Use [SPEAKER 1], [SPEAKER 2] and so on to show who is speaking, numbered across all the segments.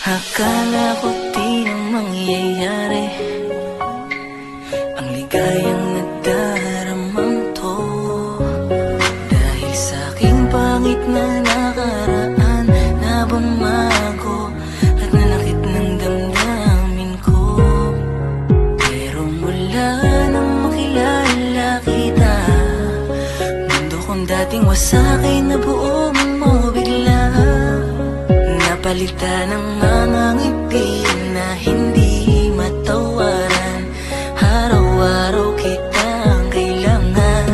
[SPEAKER 1] Akala ko di na mangyayari ang ligayang nadaramang to, dahil sa aking pangit na nakaraan na bumago at nanakit ng damdamin ko. Pero mula nang makilala kita, mundo kong dating wasak ay nabuo mo bigla. Napalitan ng mga ngiti na hindi matawaran. Araw-araw kitang kailangan.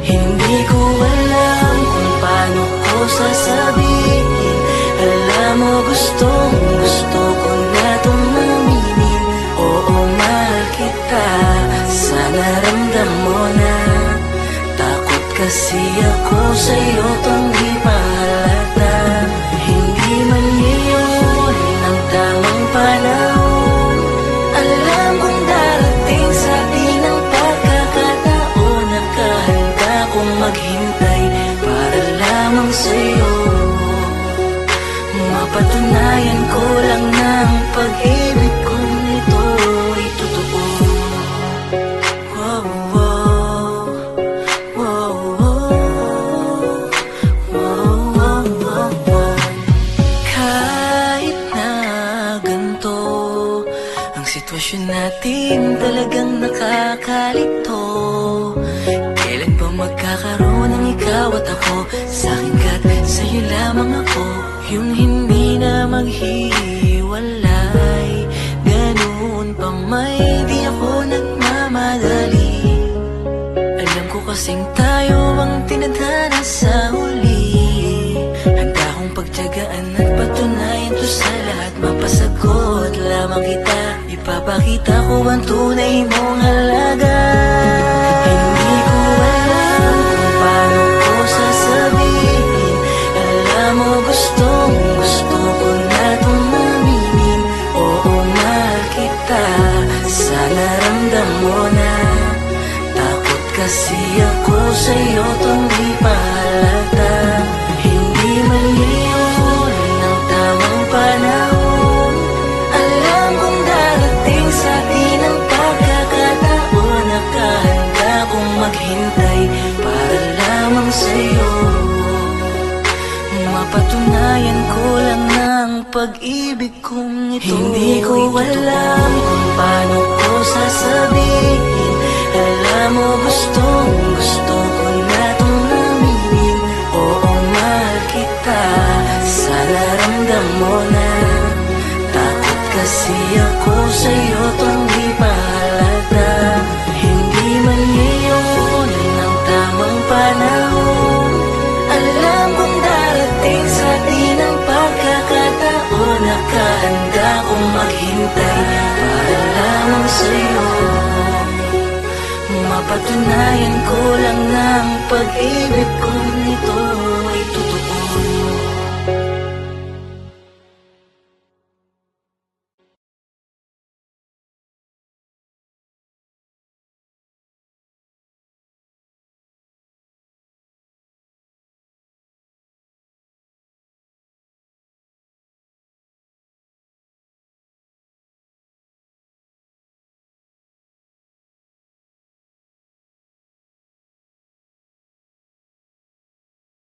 [SPEAKER 1] Hindi ko alam kung paano ko sasabihin. Alam mo gusto ko na tumaminin. Oo, mahal kita, sana ramdam mo na. Takot kasi ako sa'yo tong di pa halata. Hindi man ngayon ang tamang panahon. Alam kong darating sa atin ang pagkakataon. Nakahanda kong maghintay para lamang sa'yo. Mapatunayan ko lang na ang pag-ibig kong ito ay totoo. Wow, wow, wow, wow, wow, wow, wow. Kahit na ganito ang sitwasyon natin, talagang nakakalito. Kailan ba magkakaroon ng ikaw at ako? Sa'kin ka't sa'yo lamang ako. Yung hindi na maghiwalay, ganun pa may di ako nagmamadali. Alam ko kasing tayo ang tinadhana sa huli. Handa kong pagtiyagaan at patunayan to sa lahat. Mapasagot lamang kita, ipapakita ko ang tunay mong halaga. Hindi ko alam kung paano ko sasabihin. Alam mo gusto ko na tumaminin. Oo, mahal kita, sana ramdam mo na. Takot kasi ako sa'yo tong di pa halata. Hindi man ngayon ang tamang panahon. Alam kong darating sa atin ang pagkakataon. Nakahanda kong maghintay para lamang sa'yo. Mapatunayan ko lang na ang pag-ibig kong ito. Hindi ko alam kung paano ko sasabihin. Alam mo gusto ko na tumaminin. Oo, mahal kita, sana ramdam mo na. Takot kasi ako sa'yo tong di pa halata. Hindi man ngayon ang tamang panahon. Alam kong darating sa atin ang pagkakataon. Nakahanda kong maghintay para lamang sa'yo. Mapatunayan ko lang na ang pag-ibig kong ito ay